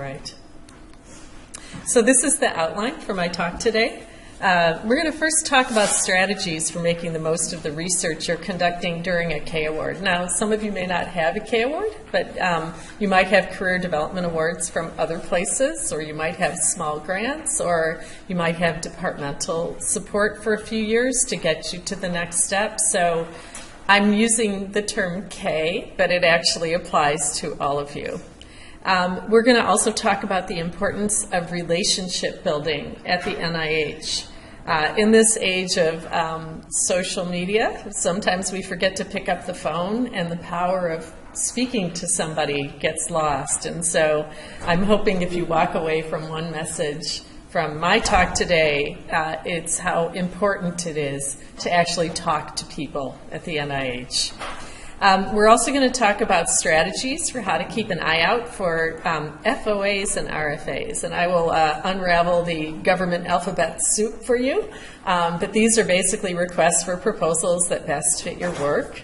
right. So this is the outline for my talk today. We're going to first talk about strategies for making the most of the research you're conducting during a K Award. Now, some of you may not have a K Award, but you might have career development awards from other places, or you might have small grants, or you might have departmental support for a few years to get you to the next step. So I'm using the term K, but it actually applies to all of you. We're going to also talk about the importance of relationship building at the NIH. In this age of social media, sometimes we forget to pick up the phone, and the power of speaking to somebody gets lost. And so I'm hoping if you walk away from one message from my talk today, it's how important it is to actually talk to people at the NIH. We're also going to talk about strategies for how to keep an eye out for FOAs and RFAs, and I will unravel the government alphabet soup for you, but these are basically requests for proposals that best fit your work.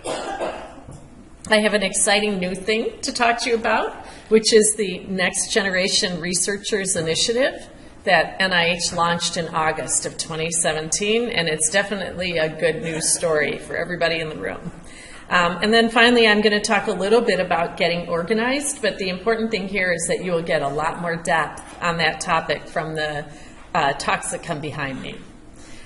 I have an exciting new thing to talk to you about, which is the Next Generation Researchers Initiative that NIH launched in August of 2017, and it's definitely a good news story for everybody in the room. And then finally, I'm going to talk a little bit about getting organized, but the important thing here is that you will get a lot more depth on that topic from the talks that come behind me.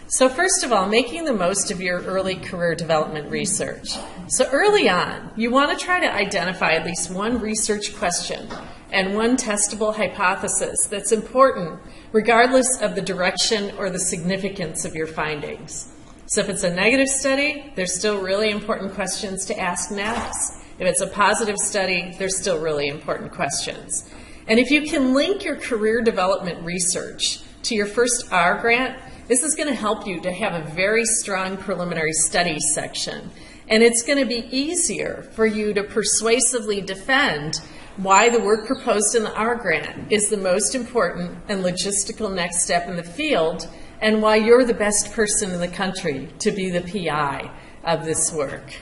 So first of all, making the most of your early career development research. So early on, you want to try to identify at least one research question and one testable hypothesis that's important regardless of the direction or the significance of your findings. So if it's a negative study, there's still really important questions to ask next. If it's a positive study, there's still really important questions. And if you can link your career development research to your first R grant, this is going to help you to have a very strong preliminary studies section. And it's going to be easier for you to persuasively defend why the work proposed in the R grant is the most important and logistical next step in the field, and why you're the best person in the country to be the PI of this work.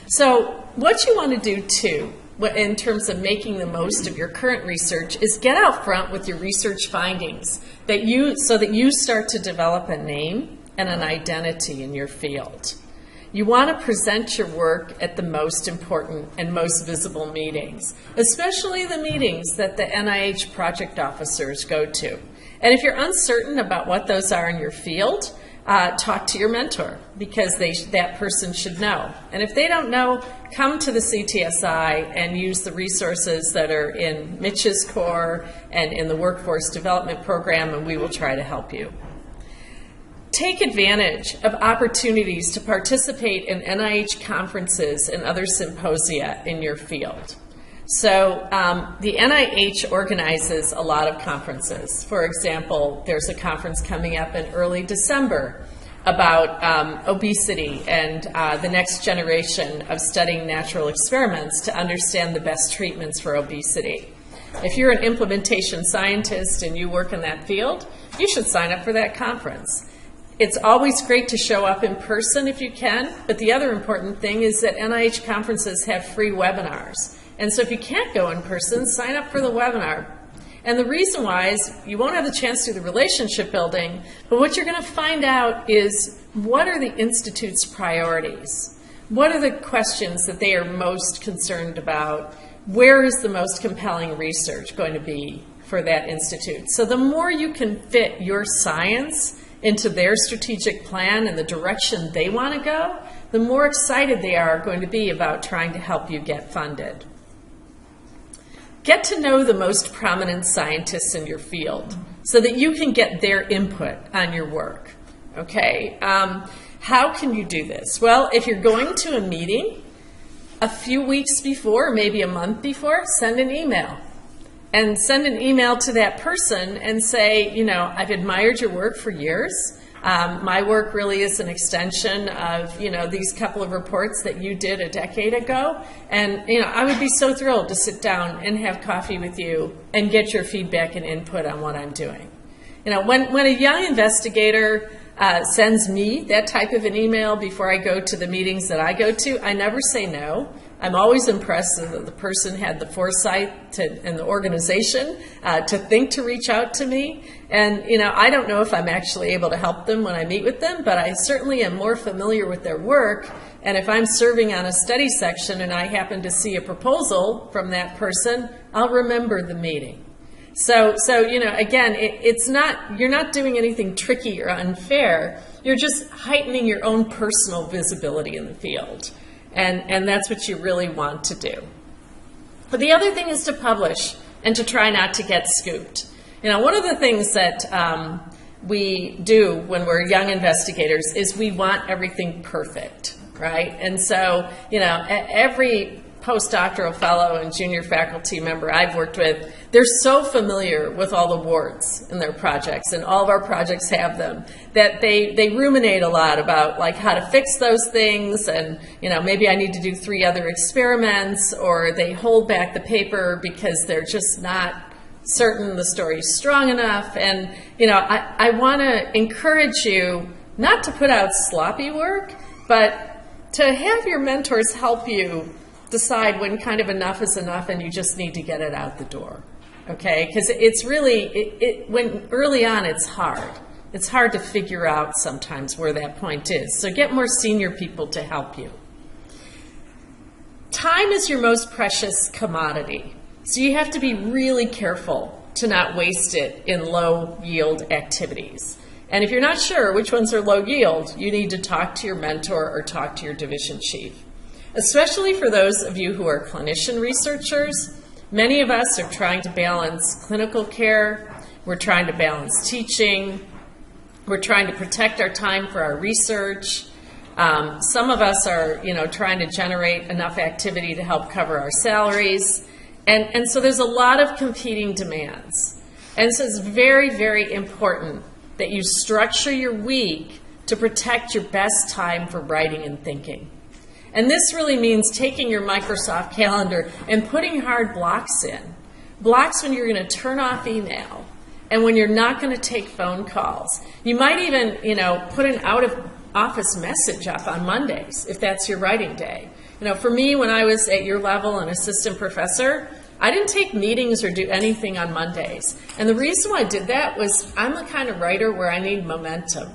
So what you want to do too, in terms of making the most of your current research, is get out front with your research findings so that you start to develop a name and an identity in your field. You want to present your work at the most important and most visible meetings, especially the meetings that the NIH project officers go to. And if you're uncertain about what those are in your field, talk to your mentor, because that person should know. And if they don't know, come to the CTSI and use the resources that are in Mitch's core and in the Workforce Development Program, and we will try to help you. Take advantage of opportunities to participate in NIH conferences and other symposia in your field. So the NIH organizes a lot of conferences. For example, there's a conference coming up in early December about obesity and the next generation of studying natural experiments to understand the best treatments for obesity. If you're an implementation scientist and you work in that field, you should sign up for that conference. It's always great to show up in person if you can, but the other important thing is that NIH conferences have free webinars. And so if you can't go in person, sign up for the webinar. And the reason why is you won't have the chance to do the relationship building, but what you're going to find out is what are the Institute's priorities? What are the questions that they are most concerned about? Where is the most compelling research going to be for that institute? So the more you can fit your science into their strategic plan and the direction they want to go, the more excited they are going to be about trying to help you get funded. Get to know the most prominent scientists in your field so that you can get their input on your work. Okay, how can you do this? Well, if you're going to a meeting, a few weeks before, maybe a month before, send an email. And send an email to that person and say, you know, I've admired your work for years. My work really is an extension of, you know, these couple of reports that you did a decade ago. And, you know, I would be so thrilled to sit down and have coffee with you and get your feedback and input on what I'm doing. You know, when a young investigator sends me that type of an email before I go to the meetings that I go to, I never say no. I'm always impressed that the person had the foresight and the organization to think to reach out to me. And, I don't know if I'm actually able to help them when I meet with them, but I certainly am more familiar with their work. And if I'm serving on a study section and I happen to see a proposal from that person, I'll remember the meeting. So again, you're not doing anything tricky or unfair. You're just heightening your own personal visibility in the field. And that's what you really want to do. But the other thing is to publish and to try not to get scooped. One of the things that we do when we're young investigators is we want everything perfect, right? And so, every postdoctoral fellow and junior faculty member I've worked with, they're so familiar with all the warts in their projects, and all of our projects have them, that they ruminate a lot about like how to fix those things, and maybe I need to do 3 other experiments, or they hold back the paper because they're just not certain the story's strong enough. And I want to encourage you not to put out sloppy work, but to have your mentors help you decide when kind of enough is enough and you just need to get it out the door, okay? Because it's really, when early on it's hard. It's hard to figure out sometimes where that point is. So get more senior people to help you. Time is your most precious commodity. So you have to be really careful to not waste it in low yield activities. And if you're not sure which ones are low yield, you need to talk to your mentor or talk to your division chief. Especially for those of you who are clinician researchers, many of us are trying to balance clinical care, we're trying to balance teaching, we're trying to protect our time for our research. Some of us are, trying to generate enough activity to help cover our salaries. And so there's a lot of competing demands. And so it's very, very important that you structure your week to protect your best time for writing and thinking. And this really means taking your Microsoft calendar and putting hard blocks in. Blocks when you're going to turn off email and when you're not going to take phone calls. You might even, put an out-of-office message up on Mondays if that's your writing day. For me, when I was at your level, an assistant professor, I didn't take meetings or do anything on Mondays. And the reason why I did that was I'm the kind of writer where I need momentum.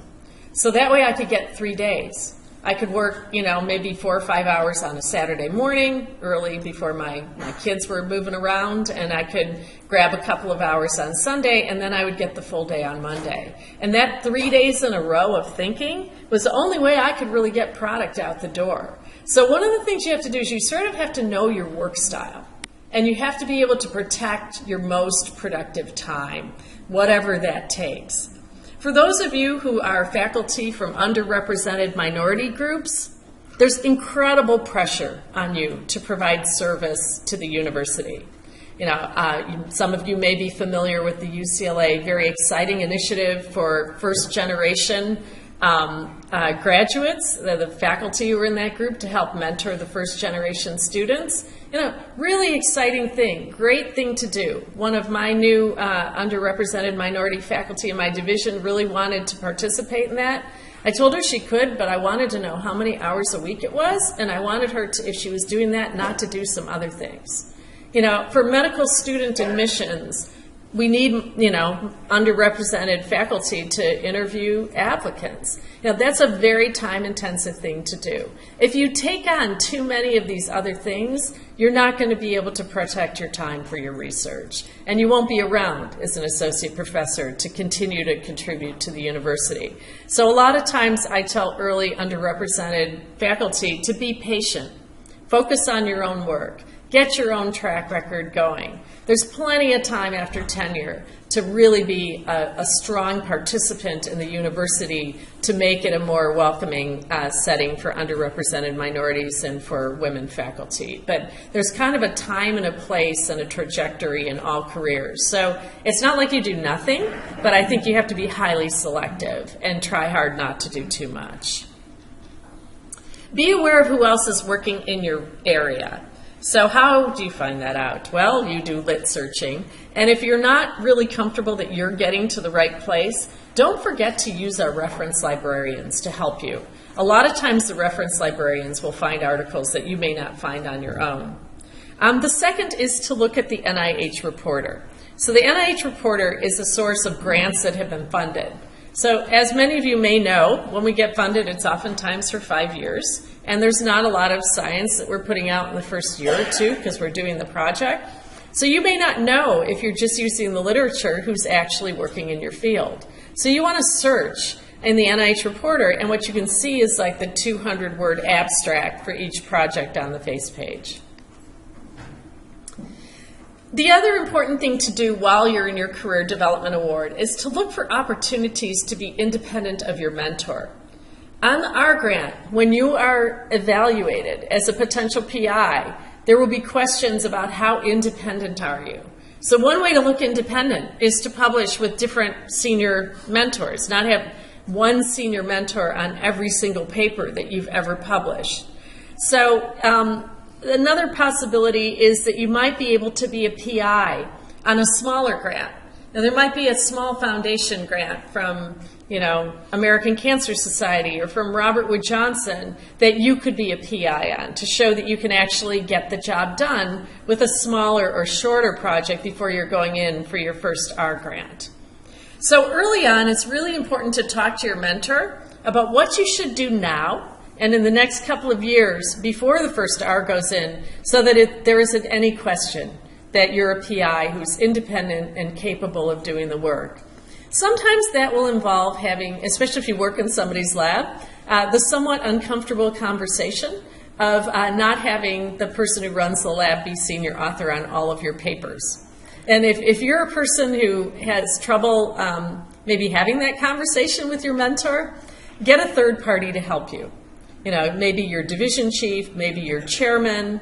So that way I could get 3 days. I could work, maybe 4 or 5 hours on a Saturday morning, early before my kids were moving around, and I could grab a couple of hours on Sunday, and then I would get the full day on Monday. And that 3 days in a row of thinking was the only way I could really get product out the door. So one of the things you have to do is you sort of have to know your work style, and you have to be able to protect your most productive time, whatever that takes. For those of you who are faculty from underrepresented minority groups, there's incredible pressure on you to provide service to the university. Some of you may be familiar with the UCLA very exciting initiative for first generation graduates, the faculty who are in that group to help mentor the first generation students. Really exciting thing, great thing to do. One of my new underrepresented minority faculty in my division really wanted to participate in that. I told her she could, but I wanted to know how many hours a week it was, and I wanted her to, if she was doing that, not to do some other things. For medical student admissions, we need, underrepresented faculty to interview applicants. That's a very time-intensive thing to do. If you take on too many of these other things, you're not going to be able to protect your time for your research. And you won't be around as an associate professor to continue to contribute to the university. So a lot of times I tell early underrepresented faculty to be patient. Focus on your own work. Get your own track record going. There's plenty of time after tenure to really be a strong participant in the university to make it a more welcoming setting for underrepresented minorities and for women faculty. But there's kind of a time and a place and a trajectory in all careers. So it's not like you do nothing, but I think you have to be highly selective and try hard not to do too much. Be aware of who else is working in your area. So how do you find that out? Well, you do lit searching. And if you're not really comfortable that you're getting to the right place, don't forget to use our reference librarians to help you. A lot of times the reference librarians will find articles that you may not find on your own. The second is to look at the NIH Reporter. So the NIH Reporter is a source of grants that have been funded. So as many of you may know, when we get funded, it's oftentimes for 5 years. And there's not a lot of science that we're putting out in the first year or two because we're doing the project. So you may not know, if you're just using the literature, who's actually working in your field. So you want to search in the NIH Reporter, and what you can see is like the 200-word abstract for each project on the face page. The other important thing to do while you're in your Career Development Award is to look for opportunities to be independent of your mentor. On our grant, when you are evaluated as a potential PI, there will be questions about how independent are you. So one way to look independent is to publish with different senior mentors, not have one senior mentor on every single paper that you've ever published. So another possibility is that you might be able to be a PI on a smaller grant. Now there might be a small foundation grant from, American Cancer Society or from Robert Wood Johnson that you could be a PI on to show that you can actually get the job done with a smaller or shorter project before you're going in for your first R grant. So early on, it's really important to talk to your mentor about what you should do now and in the next couple of years before the first R goes in, so that there isn't any question that you're a PI who's independent and capable of doing the work. Sometimes that will involve having, especially if you work in somebody's lab, the somewhat uncomfortable conversation of not having the person who runs the lab be senior author on all of your papers. And if you're a person who has trouble maybe having that conversation with your mentor, get a third party to help you. Maybe your division chief, maybe your chairman,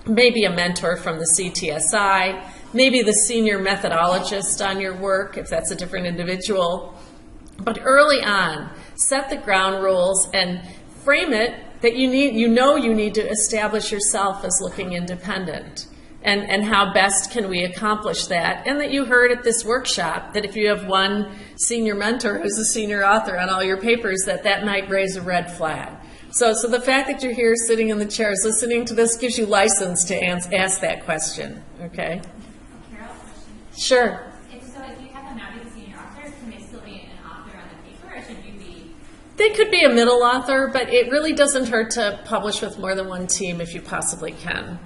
maybe a mentor from the CTSI, maybe the senior methodologist on your work, if that's a different individual. But early on, set the ground rules and frame it that you need to establish yourself as looking independent. And how best can we accomplish that? And that you heard at this workshop that if you have one senior mentor who's a senior author on all your papers, that might raise a red flag. So the fact that you're here sitting in the chairs listening to this gives you license to ask that question, okay? Carol, question? Sure. If you have them not be the senior author, can they still be an author on the paper, or should you be? They could be a middle author, but it really doesn't hurt to publish with more than one team if you possibly can.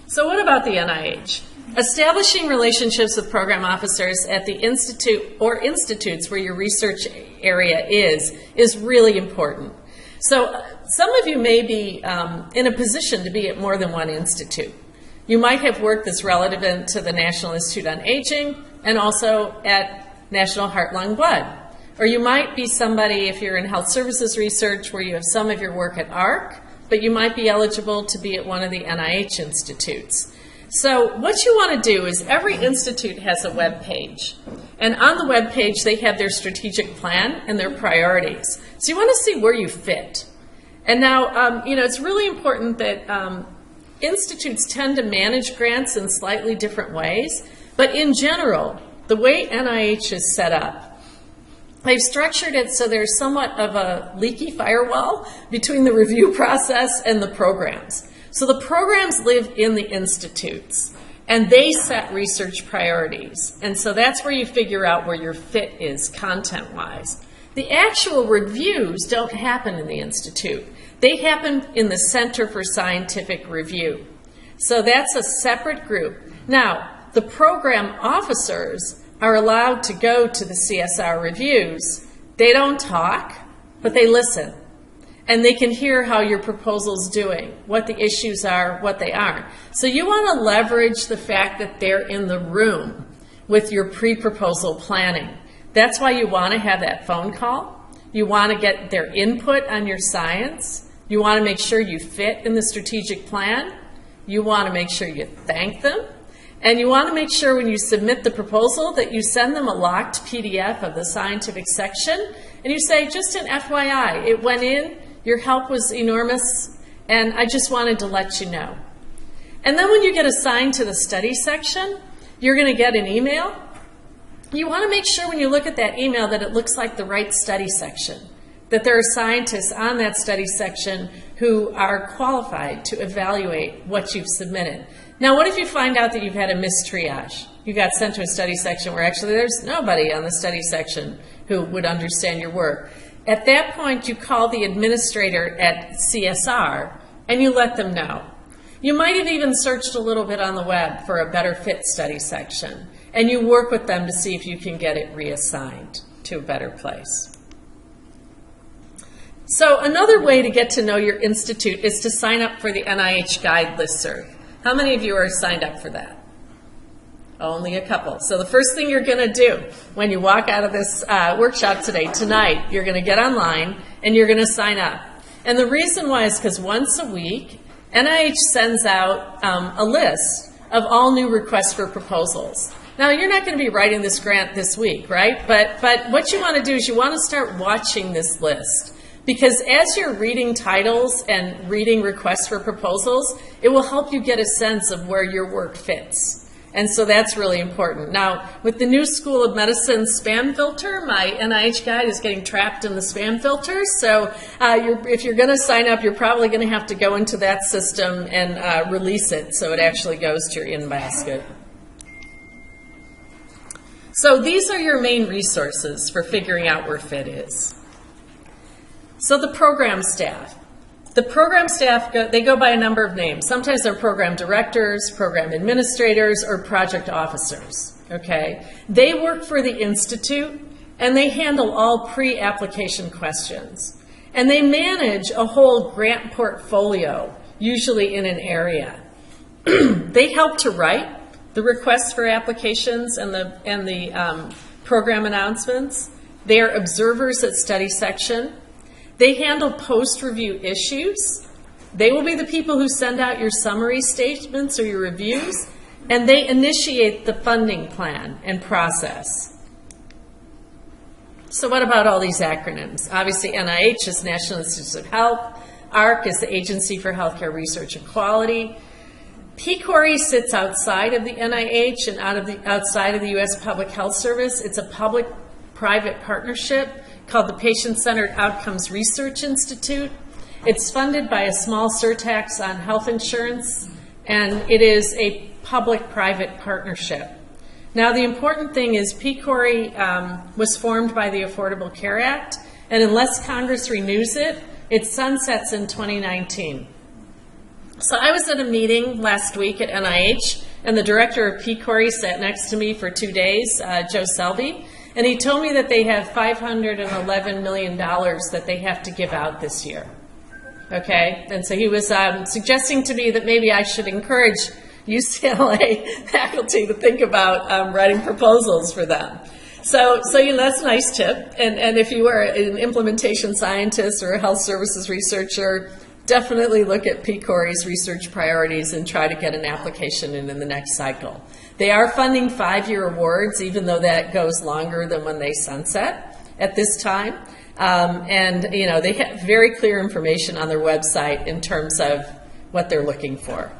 So what about the NIH? Establishing relationships with program officers at the institute or institutes where your research area is really important. So some of you may be in a position to be at more than one institute. You might have work that's relevant to the National Institute on Aging and also at National Heart, Lung, Blood. Or you might be somebody, if you're in health services research, where you have some of your work at ARC, but you might be eligible to be at one of the NIH institutes. So what you want to do is every institute has a web page. And on the web page, they have their strategic plan and their priorities. So you want to see where you fit. And now, it's really important that institutes tend to manage grants in slightly different ways. But in general, the way NIH is set up, they've structured it so there's somewhat of a leaky firewall between the review process and the programs. So the programs live in the institutes, and they set research priorities. And so that's where you figure out where your fit is content-wise. The actual reviews don't happen in the institute. They happen in the Center for Scientific Review. So that's a separate group. Now, the program officers are allowed to go to the CSR reviews. They don't talk, but they listen. And they can hear how your proposal's doing, what the issues are, what they aren't. So you want to leverage the fact that they're in the room with your pre-proposal planning. That's why you want to have that phone call. You want to get their input on your science. You want to make sure you fit in the strategic plan. You want to make sure you thank them. And you want to make sure when you submit the proposal that you send them a locked PDF of the scientific section. And you say, just an FYI, it went in. Your help was enormous, and I just wanted to let you know. And then when you get assigned to the study section, you're going to get an email. You want to make sure when you look at that email that it looks like the right study section. that there are scientists on that study section who are qualified to evaluate what you've submitted. Now, what if you find out that you've had a mistriage? You got sent to a study section where actually there's nobody on the study section who would understand your work. At that point, you call the administrator at CSR and you let them know. You might have even searched a little bit on the web for a better fit study section, and you work with them to see if you can get it reassigned to a better place. So another way to get to know your institute is to sign up for the NIH Guide listserv. How many of you are signed up for that? Only a couple. So the first thing you're going to do when you walk out of this workshop tonight, you're going to get online and you're going to sign up. And the reason why is because once a week, NIH sends out a list of all new requests for proposals. Now, you're not going to be writing this grant this week, right? But what you want to do is you want to start watching this list. Because as you're reading titles and reading requests for proposals, it will help you get a sense of where your work fits. And so that's really important. Now, with the new School of Medicine spam filter, my NIH Guide is getting trapped in the spam filter. So if you're going to sign up, you're probably going to have to go into that system and release it so it actually goes to your in-basket. So these are your main resources for figuring out where fit is. So the program staff. The program staff, they go by a number of names. Sometimes they're program directors, program administrators, or project officers, okay? They work for the Institute, and they handle all pre-application questions. And they manage a whole grant portfolio, usually in an area. They help to write the requests for applications and the program announcements. They are observers at study section. They handle post-review issues. They will be the people who send out your summary statements or your reviews, and they initiate the funding plan and process. So what about all these acronyms? Obviously, NIH is National Institutes of Health. AHRQ is the Agency for Healthcare Research and Quality. PCoR sits outside of the NIH and outside of the U.S. Public Health Service. It's a public-private partnership called the Patient-Centered Outcomes Research Institute. It's funded by a small surtax on health insurance, and it is a public-private partnership. Now, the important thing is PCoR was formed by the Affordable Care Act, and unless Congress renews it, it sunsets in 2019. So I was at a meeting last week at NIH, and the director of PCoR sat next to me for 2 days, Joe Selby. And he told me that they have $511 million that they have to give out this year. Okay? And so he was suggesting to me that maybe I should encourage UCLA faculty to think about writing proposals for them. So you know, that's a nice tip. And if you are an implementation scientist or a health services researcher, definitely look at PCoR's research priorities and try to get an application in the next cycle. They are funding 5-year awards, even though that goes longer than when they sunset at this time. And you know, they have very clear information on their website in terms of what they're looking for.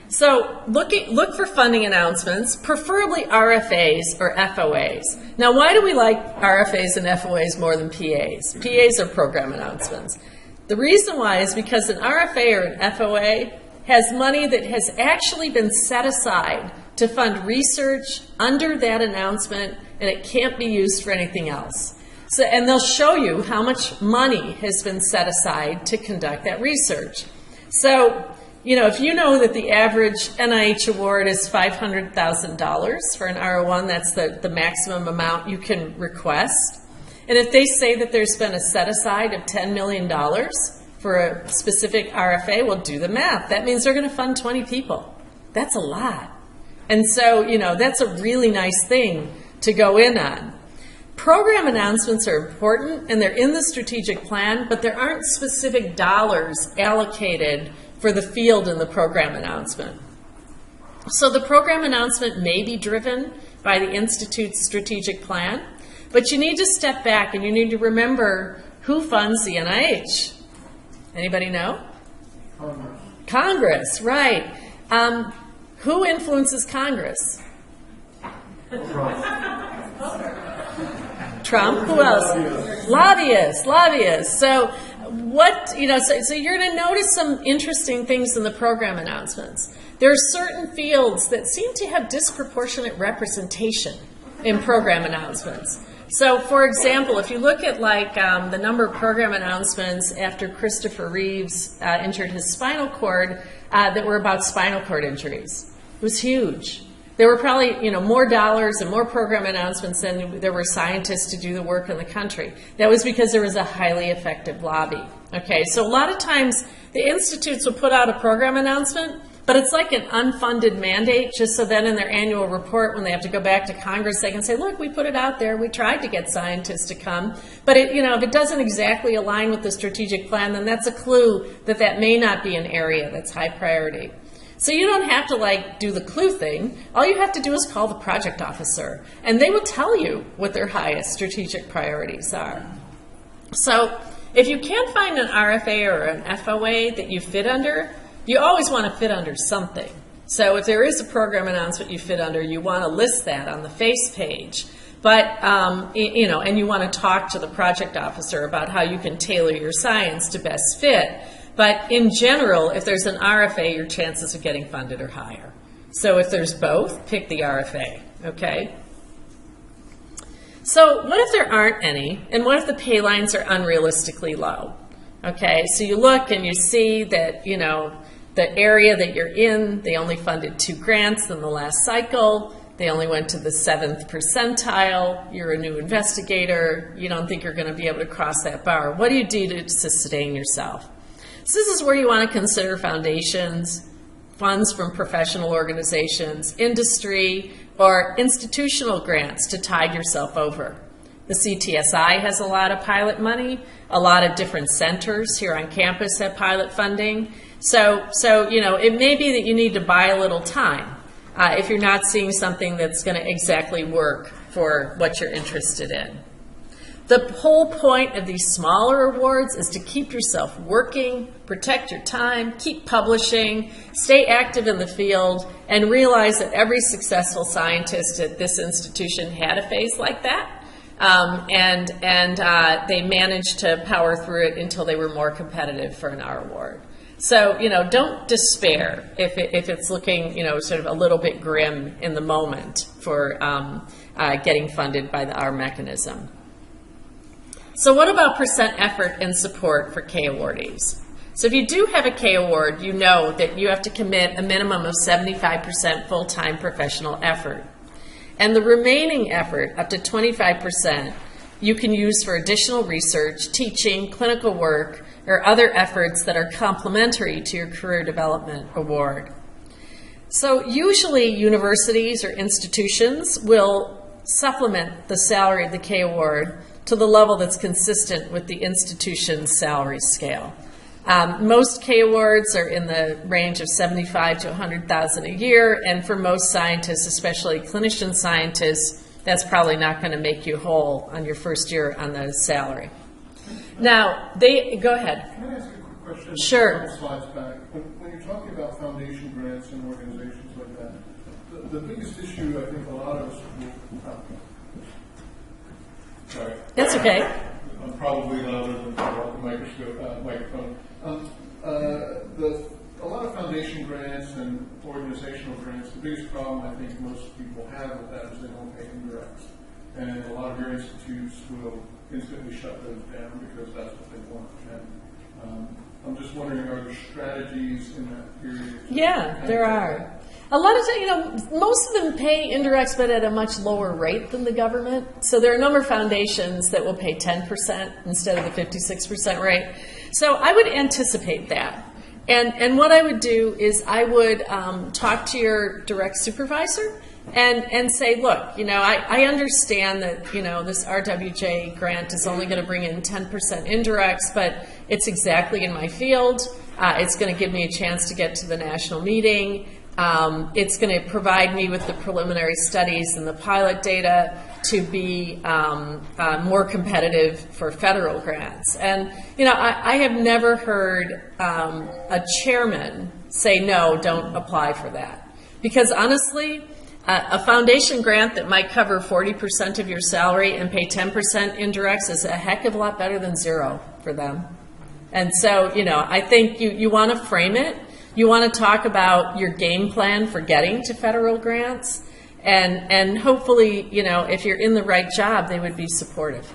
So look for funding announcements, preferably RFAs or FOAs. Now, why do we like RFAs and FOAs more than PAs? PAs are program announcements. The reason why is because an RFA or an FOA has money that has actually been set aside to fund research under that announcement, and it can't be used for anything else. So, and they'll show you how much money has been set aside to conduct that research. So, you know, if you know that the average NIH award is $500,000 for an R01, that's the maximum amount you can request. And if they say that there's been a set aside of $10 million for a specific RFA, well, do the math. That means they're going to fund 20 people. That's a lot. And so, you know, that's a really nice thing to go in on. Program announcements are important, and they're in the strategic plan, but there aren't specific dollars allocated for the field in the program announcement. So the program announcement may be driven by the Institute's strategic plan, but you need to step back and you need to remember who funds the NIH. Anybody know? Congress, right. Who influences Congress? Trump. Who else? Lobbyists. So what, so you're going to notice some interesting things in the program announcements. There are certain fields that seem to have disproportionate representation in program announcements. So, for example, if you look at the number of program announcements after Christopher Reeves injured his spinal cord that were about spinal cord injuries, it was huge. There were probably, more dollars and more program announcements than there were scientists to do the work in the country. That was because there was a highly effective lobby. Okay, so a lot of times the institutes will put out a program announcement, but it's like an unfunded mandate, just so then in their annual report, when they have to go back to Congress, they can say, look, we put it out there, we tried to get scientists to come. But if it doesn't exactly align with the strategic plan, then that's a clue that that may not be an area that's high priority. So you don't have to do the clue thing. All you have to do is call the project officer, and they will tell you what their highest strategic priorities are. So if you can't find an RFA or an FOA that you fit under, you always want to fit under something. So if there is a program announcement you fit under, you want to list that on the face page. But, and you want to talk to the project officer about how you can tailor your science to best fit. But in general, if there's an RFA, your chances of getting funded are higher. So if there's both, pick the RFA, okay? So what if there aren't any, and what if the pay lines are unrealistically low? Okay, so you look and you see that, the area that you're in, they only funded 2 grants in the last cycle. They only went to the 7th percentile. You're a new investigator. You don't think you're going to be able to cross that bar. What do you do to sustain yourself? So this is where you want to consider foundations, funds from professional organizations, industry, or institutional grants to tide yourself over. The CTSI has a lot of pilot money. A lot of different centers here on campus have pilot funding. So it may be that you need to buy a little time if you're not seeing something that's going to exactly work for what you're interested in. The whole point of these smaller awards is to keep yourself working, protect your time, keep publishing, stay active in the field, and realize that every successful scientist at this institution had a phase like that. They managed to power through it until they were more competitive for an R award. So, don't despair if it's looking, sort of a little bit grim in the moment for getting funded by the R mechanism. So what about percent effort and support for K awardees? So if you do have a K award, you know that you have to commit a minimum of 75% full-time professional effort. And the remaining effort, up to 25%, you can use for additional research, teaching, clinical work, or other efforts that are complementary to your career development award. So usually universities or institutions will supplement the salary of the K award to the level that's consistent with the institution's salary scale. Most K awards are in the range of $75,000 to $100,000 a year, and for most scientists, especially clinician scientists, that's probably not going to make you whole on your first year on the salary. Now, go ahead. Can I ask a quick question? Sure. A couple slides back. When you're talking about foundation grants and organizations like that, the biggest issue I think a lot of us will, sorry. That's okay. I'm probably louder than the microphone. A lot of foundation grants and organizational grants, the biggest problem I think most people have with that is they don't pay indirects. And a lot of your institutes will instantly shut those down because that's what they want. And I'm just wondering, are there strategies in that period? Yeah, there are. A lot of times, most of them pay indirects, but at a much lower rate than the government. So there are a number of foundations that will pay 10% instead of the 56% rate. So I would anticipate that. And what I would do is I would talk to your direct supervisor and say, look, I understand that, this RWJ grant is only going to bring in 10% indirects, but it's exactly in my field. It's going to give me a chance to get to the national meeting. It's going to provide me with the preliminary studies and the pilot data to be more competitive for federal grants. And, I have never heard a chairman say, no, don't apply for that. Because honestly, A foundation grant that might cover 40% of your salary and pay 10% indirects is a heck of a lot better than zero for them. And so, you know, I think you want to frame it. You want to talk about your game plan for getting to federal grants. And hopefully, you know, if you're in the right job, they would be supportive.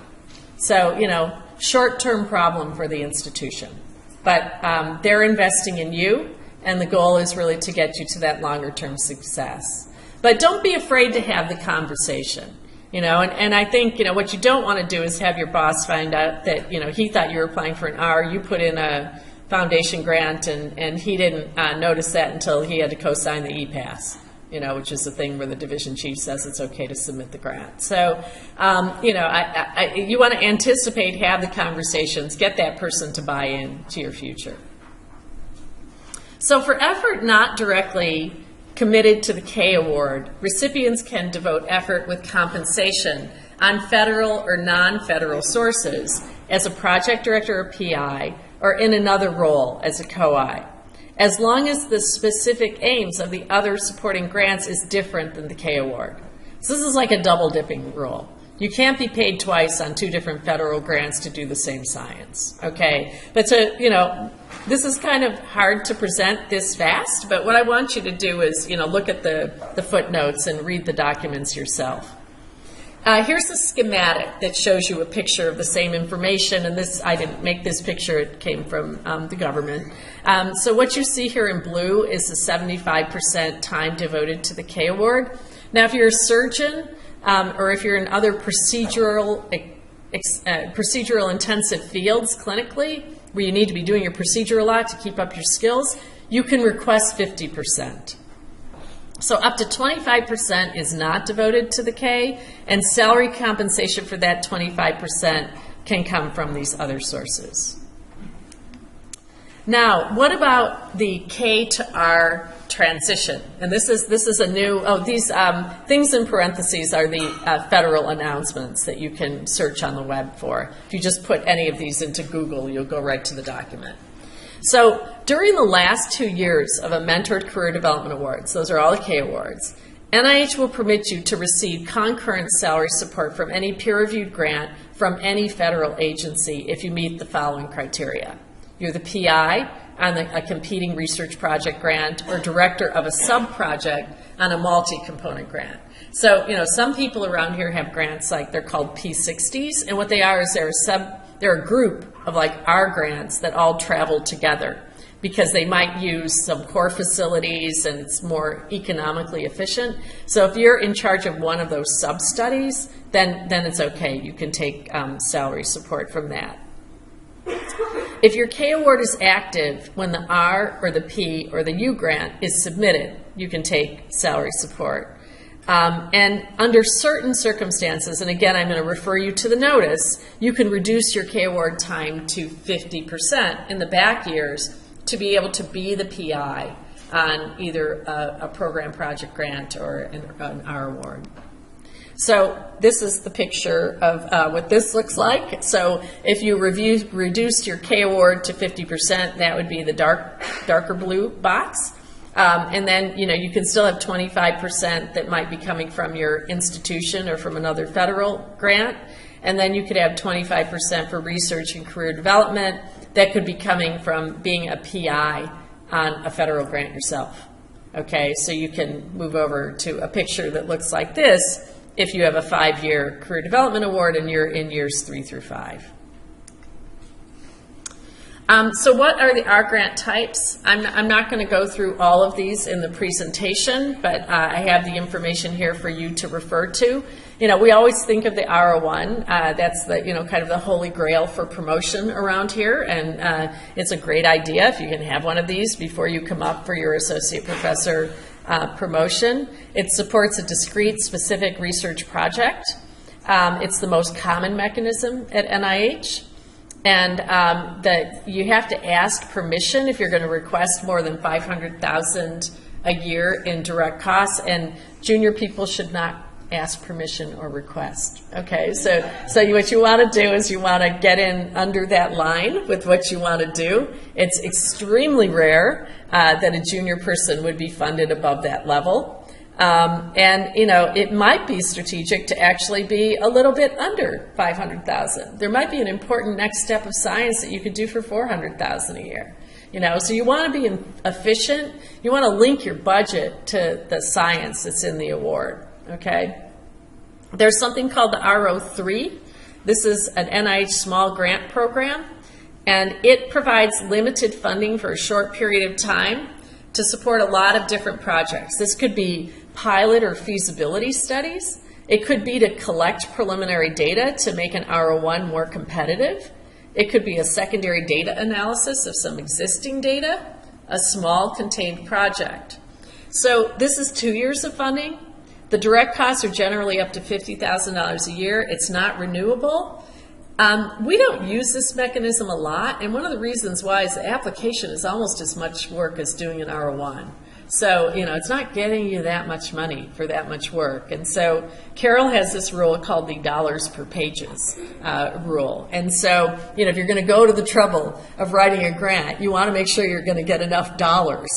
So, you know, short-term problem for the institution. But they're investing in you, and the goal is really to get you to that longer-term success. But don't be afraid to have the conversation, you know, and I think, you know, what you don't want to do is have your boss find out that, you know, he thought you were applying for an R, you put in a foundation grant, and he didn't notice that until he had to co-sign the E-Pass, you know, which is the thing where the division chief says it's okay to submit the grant. So, you know, you want to anticipate, have the conversations, get that person to buy in to your future. So for effort not directly committed to the K award, recipients can devote effort with compensation on federal or non-federal sources as a project director or PI, or in another role as a co-I, as long as the specific aims of the other supporting grants is different than the K award. So this is like a double dipping rule. You can't be paid twice on 2 different federal grants to do the same science, okay? But to, you know, this is kind of hard to present this fast, but what I want you to do is, you know, look at the footnotes and read the documents yourself. Here's a schematic that shows you a picture of the same information, and this, I didn't make this picture, it came from the government. So what you see here in blue is the 75% time devoted to the K award. Now, if you're a surgeon, or if you're in other procedural intensive fields clinically, where you need to be doing your procedure a lot to keep up your skills, you can request 50%. So up to 25% is not devoted to the K, and salary compensation for that 25% can come from these other sources. Now, what about the K to R transition? And this is a new, these things in parentheses are the federal announcements that you can search on the web for. If you just put any of these into Google, you'll go right to the document. So during the last 2 years of a Mentored Career Development Awards, those are all the K awards, NIH will permit you to receive concurrent salary support from any peer-reviewed grant from any federal agency if you meet the following criteria. You're the PI on a competing research project grant, or director of a sub-project on a multi-component grant. So, you know, some people around here have grants like, they're called P60s, and what they are is they're a group of like our grants that all travel together because they might use some core facilities and it's more economically efficient. So if you're in charge of one of those sub-studies, then it's okay. You can take salary support from that. If your K award is active when the R or the P or the U grant is submitted, you can take salary support. And under certain circumstances, and again, I'm going to refer you to the notice, you can reduce your K award time to 50% in the back years to be able to be the PI on either a program project grant or an R award. So this is the picture of what this looks like. So if you reduced your K award to 50%, that would be the darker blue box. And then, you know, you can still have 25% that might be coming from your institution or from another federal grant. And then you could have 25% for research and career development that could be coming from being a PI on a federal grant yourself. Okay, so you can move over to a picture that looks like this if you have a 5-year career development award and you're in years 3 through 5. So what are the R grant types? I'm not going to go through all of these in the presentation, but I have the information here for you to refer to. You know, we always think of the R01. That's the, you know, kind of the holy grail for promotion around here, and it's a great idea if you can have one of these before you come up for your associate professor promotion. It supports a discrete, specific research project. It's the most common mechanism at NIH. And that you have to ask permission if you're going to request more than $500,000 a year in direct costs, and junior people should not ask permission or request. Okay, so what you want to do is you want to get in under that line with what you want to do. It's extremely rare that a junior person would be funded above that level. And, you know, it might be strategic to actually be a little bit under 500,000. There might be an important next step of science that you could do for 400,000 a year. You know, so you want to be efficient. You want to link your budget to the science that's in the award, okay? There's something called the RO3. This is an NIH small grant program, and it provides limited funding for a short period of time to support a lot of different projects. This could be pilot or feasibility studies. It could be to collect preliminary data to make an RO1 more competitive. It could be a secondary data analysis of some existing data, a small contained project. So this is 2 years of funding. The direct costs are generally up to $50,000 a year. It's not renewable. We don't use this mechanism a lot, and one of the reasons why is the application is almost as much work as doing an RO1. So, you know, it's not getting you that much money for that much work. And so Carol has this rule called the dollars per pages rule. And so, you know, if you're going to go to the trouble of writing a grant, you want to make sure you're going to get enough dollars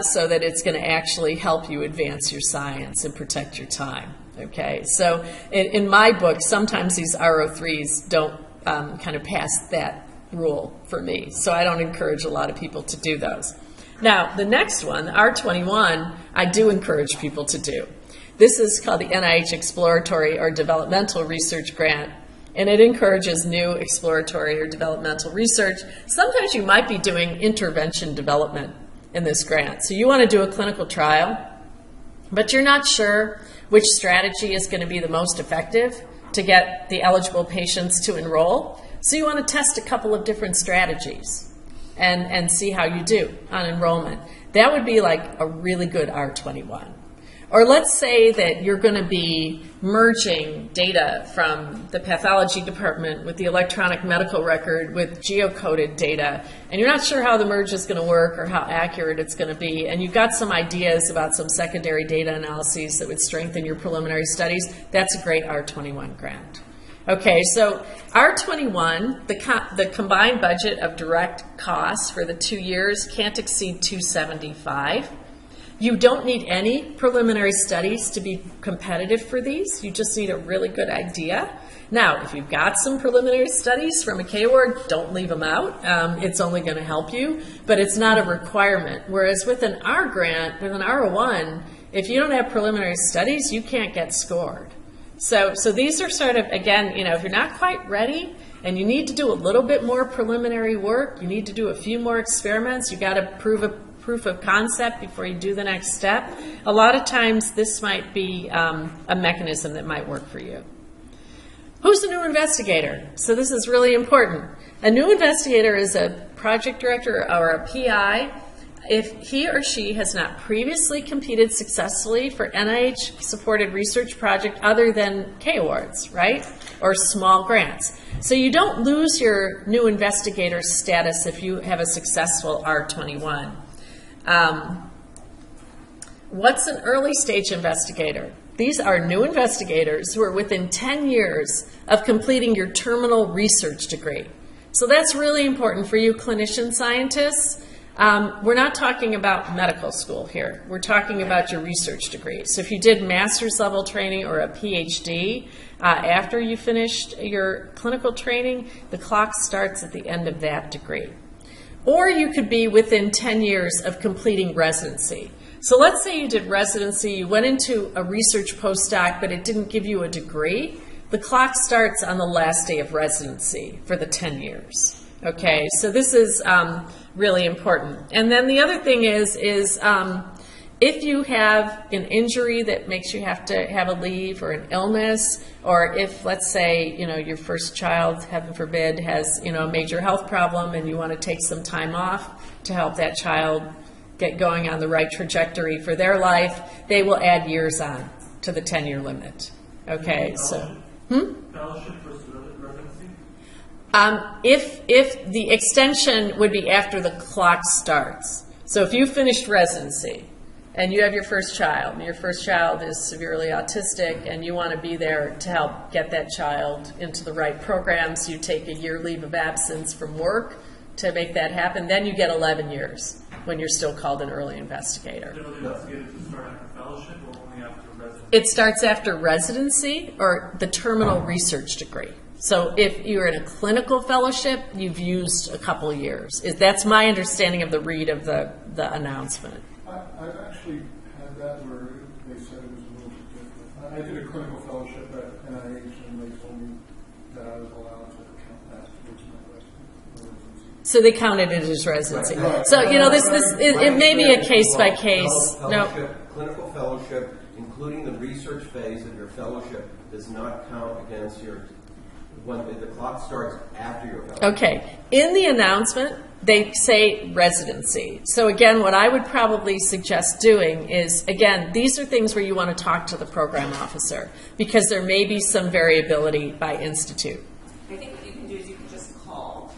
so that it's going to actually help you advance your science and protect your time. Okay, so in my book, sometimes these RO3s don't kind of pass that rule for me. So I don't encourage a lot of people to do those. Now, the next one, the R21, I do encourage people to do. This is called the NIH Exploratory or Developmental Research Grant, and it encourages new exploratory or developmental research. Sometimes you might be doing intervention development in this grant. So you want to do a clinical trial, but you're not sure which strategy is going to be the most effective to get the eligible patients to enroll. So you want to test a couple of different strategies and see how you do on enrollment. That would be like a really good R21. Or let's say that you're going to be merging data from the pathology department with the electronic medical record with geocoded data, and you're not sure how the merge is going to work or how accurate it's going to be, and you've got some ideas about some secondary data analyses that would strengthen your preliminary studies. That's a great R21 grant. Okay, so R21, the combined budget of direct costs for the 2 years can't exceed $275. You don't need any preliminary studies to be competitive for these. You just need a really good idea. Now, if you've got some preliminary studies from a KtoS, don't leave them out. It's only going to help you, but it's not a requirement. Whereas with an R grant, with an R01, if you don't have preliminary studies, you can't get scored. So these are sort of, again, you know, if you're not quite ready and you need to do a little bit more preliminary work, you need to do a few more experiments, you got to prove a proof of concept before you do the next step. A lot of times this might be a mechanism that might work for you. Who's a new investigator? So this is really important. A new investigator is a project director or a PI if he or she has not previously competed successfully for NIH-supported research project other than K awards, right? Or small grants. So you don't lose your new investigator status if you have a successful R21. What's an early stage investigator? These are new investigators who are within 10 years of completing your terminal research degree. So that's really important for you clinician scientists. We're not talking about medical school here. We're talking about your research degree. So if you did master's level training or a PhD after you finished your clinical training, the clock starts at the end of that degree. Or you could be within 10 years of completing residency. So let's say you did residency, you went into a research postdoc, but it didn't give you a degree. The clock starts on the last day of residency for the 10 years. Okay, so this is really important. And then the other thing is if you have an injury that makes you have to have a leave or an illness, or if, let's say, you know, your first child, heaven forbid, has, you know, a major health problem and you want to take some time off to help that child get going on the right trajectory for their life, they will add years on to the 10-year limit. Okay, so. Fellowship versus residency? If the extension would be after the clock starts. So if you finished residency and you have your first child, and your first child is severely autistic, and you want to be there to help get that child into the right program, so you take a year leave of absence from work to make that happen, then you get 11 years. when you're still called an early investigator. The early investigator to start after fellowship or only after residency? It starts after residency or the terminal research degree. So if you're in a clinical fellowship, you've used a couple of years. That's my understanding of the read of the announcement. I've actually had that where they said it was a little bit different. I did a clinical fellowship at NIH, and they told me that I was allowed to count that towards my residency. So they counted it as residency. Right. So, it may be a case by case. No. Clinical fellowship, including the research phase of your fellowship, does not count against when the clock starts after your fellowship. Okay. In the announcement, they say residency. So again, what I would probably suggest doing is, again, these are things where you want to talk to the program officer because there may be some variability by institute. I think what you can do is you can just call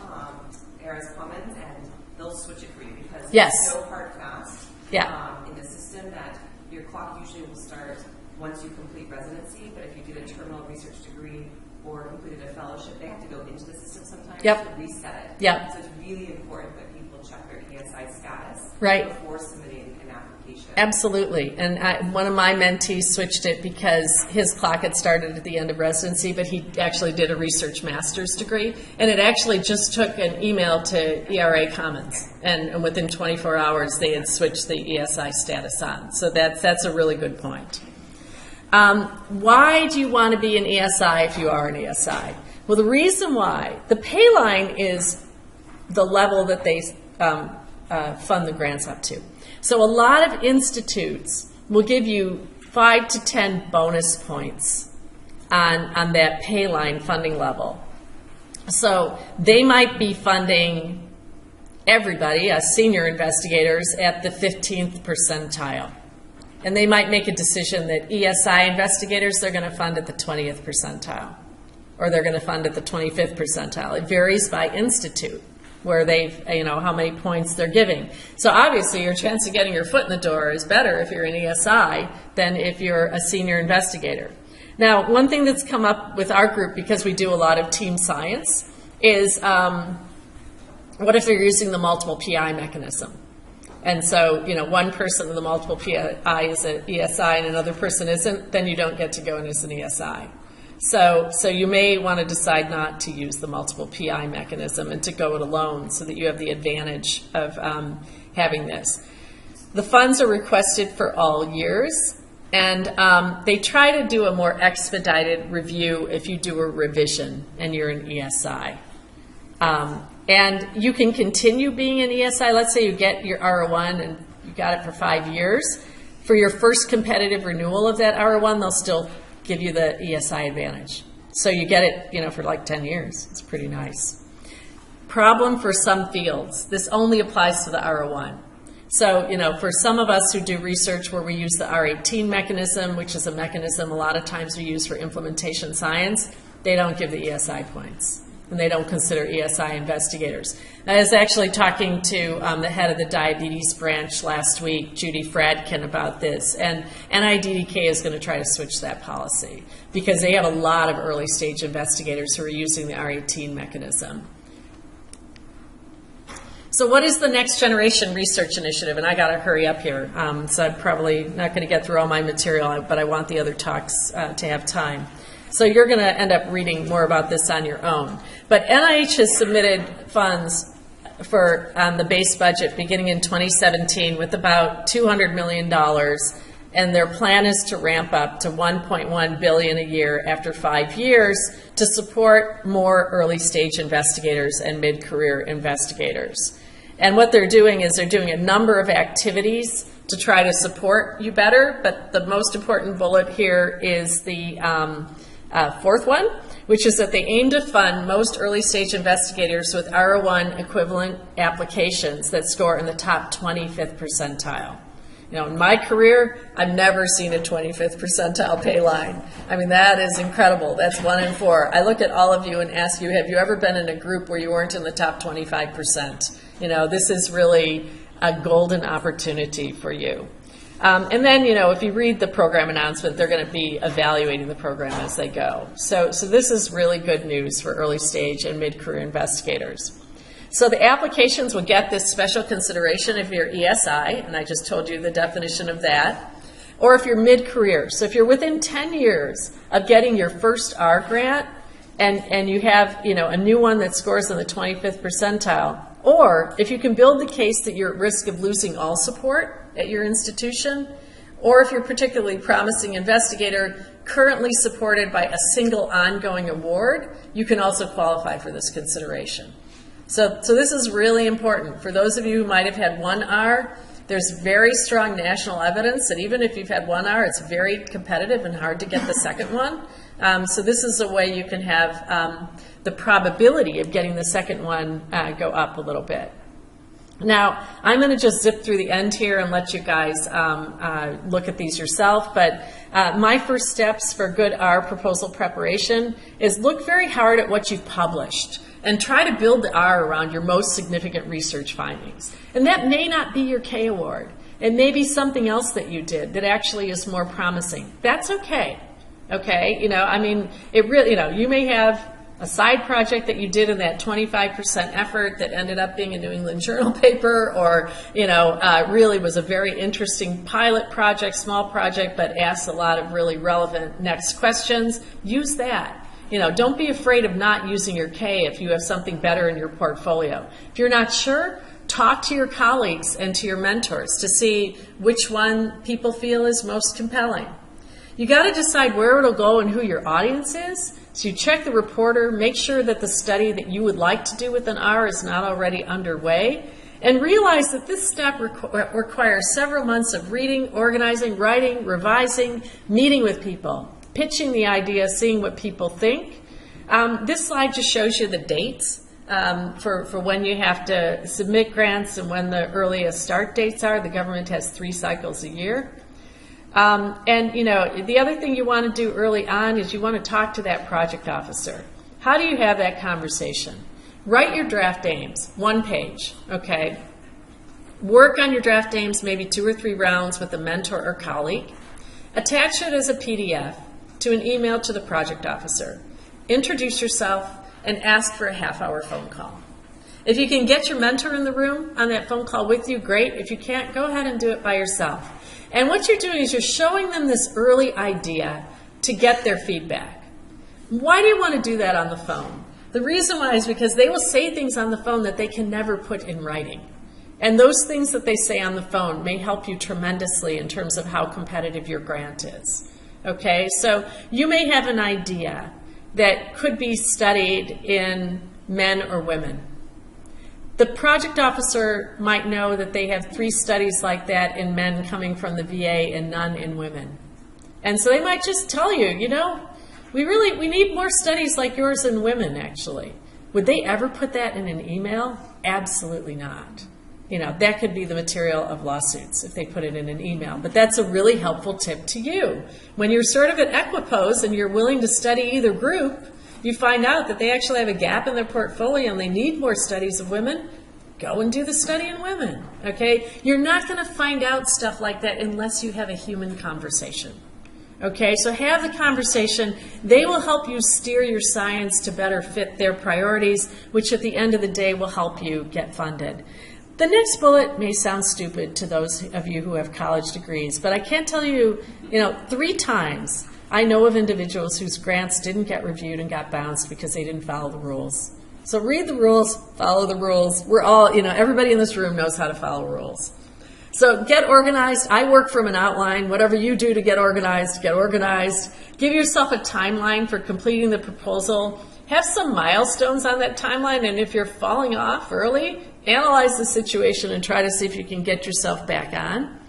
Era's Commons and they'll switch it for you because Yes. there's no hard fast in the system that your clock usually will start once you complete residency, but if you did a terminal research degree or completed a fellowship, they have to go into the system sometimes Yep. to reset it. Yep. So it's really important that people check their ESI status Right. before submitting an application. Absolutely. And one of my mentees switched it because his clock had started at the end of residency, but he actually did a research master's degree. And it actually just took an email to ERA Commons. And within 24 hours, they had switched the ESI status on. So that's a really good point. Why do you want to be an ESI if you are an ESI? Well, the reason why, the pay line is the level that they fund the grants up to. So a lot of institutes will give you 5 to 10 bonus points on that pay line funding level. So they might be funding everybody, senior investigators, at the 15th percentile. And they might make a decision that ESI investigators, they're going to fund at the 20th percentile, or they're going to fund at the 25th percentile. It varies by institute where they've, how many points they're giving. So obviously your chance of getting your foot in the door is better if you're an ESI than if you're a senior investigator. Now, one thing that's come up with our group, because we do a lot of team science, is what if they're using the multiple PI mechanism? And so, one person in the multiple PI is an ESI and another person isn't, then you don't get to go in as an ESI. So you may want to decide not to use the multiple PI mechanism and to go it alone so that you have the advantage of having this. The funds are requested for all years, and they try to do a more expedited review if you do a revision and you're an ESI. And you can continue being an ESI. Let's say you get your R1 and you got it for 5 years. For your first competitive renewal of that R1, they'll still give you the ESI advantage. So you get it, for like 10 years. It's pretty nice. Problem for some fields. This only applies to the R1. So, for some of us who do research where we use the R18 mechanism, which is a mechanism a lot of times we use for implementation science, they don't give the ESI points. And they don't consider ESI investigators. I was actually talking to the head of the diabetes branch last week, Judy Fradkin, about this, and NIDDK is going to try to switch that policy because they have a lot of early stage investigators who are using the R18 mechanism. So what is the Next Generation Research Initiative? And I got to hurry up here, so I'm probably not going to get through all my material, but I want the other talks to have time. So you're going to end up reading more about this on your own. But NIH has submitted funds for the base budget beginning in 2017 with about $200 million, and their plan is to ramp up to $1.1 billion a year after 5 years to support more early stage investigators and mid-career investigators. And what they're doing is they're doing a number of activities to try to support you better, but the most important bullet here is the fourth one, which is that they aim to fund most early stage investigators with R01 equivalent applications that score in the top 25th percentile. In my career, I've never seen a 25th percentile pay line. I mean, that is incredible. That's 1 in 4. I look at all of you and ask you, have you ever been in a group where you weren't in the top 25%? This is really a golden opportunity for you. And then, if you read the program announcement, they're going to be evaluating the program as they go. So this is really good news for early stage and mid-career investigators. So the applications will get this special consideration if you're ESI, and I just told you the definition of that, or if you're mid-career. So if you're within 10 years of getting your first R grant, and you have, you know, a new one that scores in the 25th percentile, or if you can build the case that you're at risk of losing all support at your institution, or if you're particularly promising investigator currently supported by a single ongoing award, you can also qualify for this consideration. So this is really important. For those of you who might have had one R, there's very strong national evidence that even if you've had one R, it's very competitive and hard to get the second one. So this is a way you can have the probability of getting the second one go up a little bit. Now, I'm going to just zip through the end here and let you guys look at these yourself, but my first steps for good R proposal preparation is look very hard at what you've published and try to build the R around your most significant research findings. And that may not be your K award. It may be something else that you did that actually is more promising. That's okay. Okay, you know, I mean, it really, you know, you may have a side project that you did in that 25% effort that ended up being a New England Journal paper, or, you know, really was a very interesting pilot project, small project, but asks a lot of really relevant next questions. Use that. You know, don't be afraid of not using your K if you have something better in your portfolio. If you're not sure, talk to your colleagues and to your mentors to see which one people feel is most compelling. You got to decide where it'll go and who your audience is. So you check the reporter, make sure that the study that you would like to do with an R is not already underway, and realize that this step requires several months of reading, organizing, writing, revising, meeting with people, pitching the idea, seeing what people think. This slide just shows you the dates for when you have to submit grants and when the earliest start dates are. The government has 3 cycles a year. And, you know, the other thing you want to do early on is you want to talk to that project officer. How do you have that conversation? Write your draft aims, 1 page, okay? Work on your draft aims, maybe 2 or 3 rounds with a mentor or colleague. Attach it as a PDF to an email to the project officer. Introduce yourself and ask for a half-hour phone call. If you can get your mentor in the room on that phone call with you, great. If you can't, go ahead and do it by yourself. And what you're doing is you're showing them this early idea to get their feedback. Why do you want to do that on the phone? The reason why is because they will say things on the phone that they can never put in writing. And those things that they say on the phone may help you tremendously in terms of how competitive your grant is. Okay, so you may have an idea that could be studied in men or women. The project officer might know that they have 3 studies like that in men coming from the VA and none in women. And so they might just tell you, you know, we need more studies like yours in women, actually. Would they ever put that in an email? Absolutely not. You know, that could be the material of lawsuits if they put it in an email. But that's a really helpful tip to you. When you're sort of at equipoise and you're willing to study either group, you find out that they actually have a gap in their portfolio and they need more studies of women, go and do the study in women, okay? You're not going to find out stuff like that unless you have a human conversation, okay? So have the conversation. They will help you steer your science to better fit their priorities, which at the end of the day will help you get funded. The next bullet may sound stupid to those of you who have college degrees, but I can't tell you, 3 times I know of individuals whose grants didn't get reviewed and got bounced because they didn't follow the rules. So read the rules, follow the rules. We're all, everybody in this room knows how to follow rules. So get organized. I work from an outline. Whatever you do to get organized, get organized. Give yourself a timeline for completing the proposal. Have some milestones on that timeline, and if you're falling off early, analyze the situation and try to see if you can get yourself back on.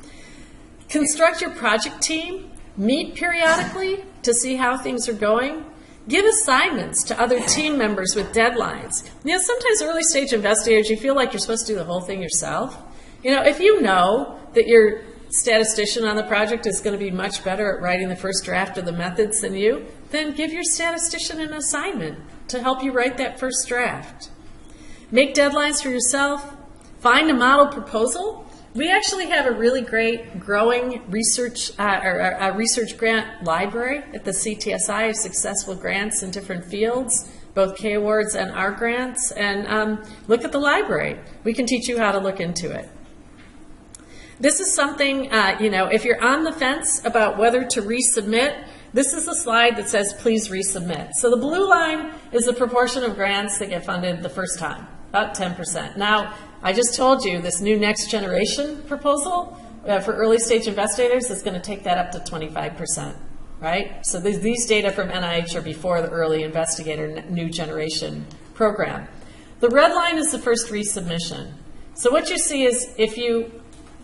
Construct your project team. Meet periodically to see how things are going. Give assignments to other team members with deadlines. Sometimes early stage investigators, you feel like you're supposed to do the whole thing yourself. If you know that your statistician on the project is going to be much better at writing the first draft of the methods than you, then give your statistician an assignment to help you write that first draft. Make deadlines for yourself. Find a model proposal. We actually have a really great growing research grant library at the CTSI of successful grants in different fields, both K Awards and our grants, and look at the library. We can teach you how to look into it. This is something, if you're on the fence about whether to resubmit, this is the slide that says, please resubmit. So the blue line is the proportion of grants that get funded the first time, about 10%. Now, I just told you this new next generation proposal for early stage investigators is going to take that up to 25%, right? So these data from NIH are before the early investigator new generation program. The red line is the first resubmission. So what you see is if you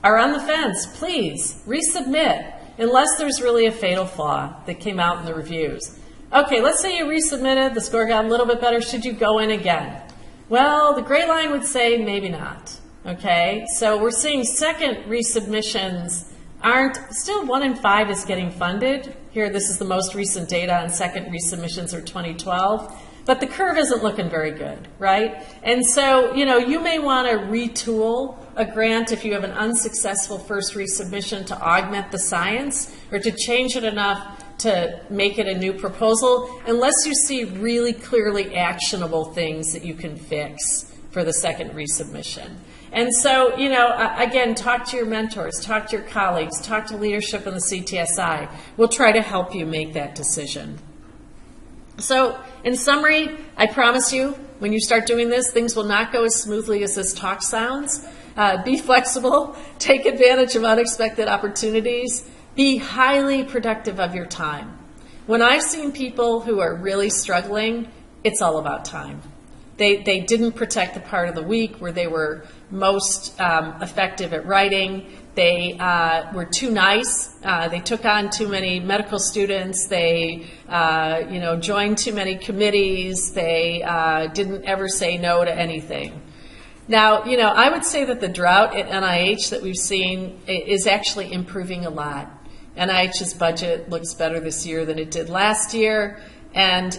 are on the fence, please resubmit unless there's really a fatal flaw that came out in the reviews. Okay, let's say you resubmitted, the score got a little bit better, should you go in again? Well, the gray line would say maybe not, okay? So we're seeing second resubmissions still 1 in 5 is getting funded. Here, this is the most recent data on second resubmissions are 2012. But the curve isn't looking very good, right? And so, you may want to retool a grant if you have an unsuccessful first resubmission to augment the science or to change it enough to make it a new proposal, unless you see really clearly actionable things that you can fix for the second resubmission. And so, again, talk to your mentors, talk to your colleagues, talk to leadership in the CTSI. We'll try to help you make that decision. So, in summary, I promise you, when you start doing this, things will not go as smoothly as this talk sounds. Be flexible, take advantage of unexpected opportunities, be highly productive of your time. When I've seen people who are really struggling, it's all about time. They didn't protect the part of the week where they were most effective at writing. They were too nice. They took on too many medical students. They, joined too many committees. They didn't ever say no to anything. Now, I would say that the drought at NIH that we've seen is actually improving a lot. NIH's budget looks better this year than it did last year. And,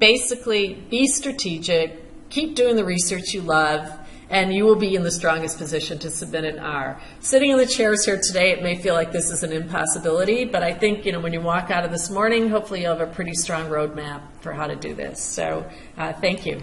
basically be strategic, keep doing the research you love, and you will be in the strongest position to submit an R. Sitting in the chairs here today, it may feel like this is an impossibility, but I think, when you walk out of this morning, hopefully you'll have a pretty strong roadmap for how to do this. So, thank you.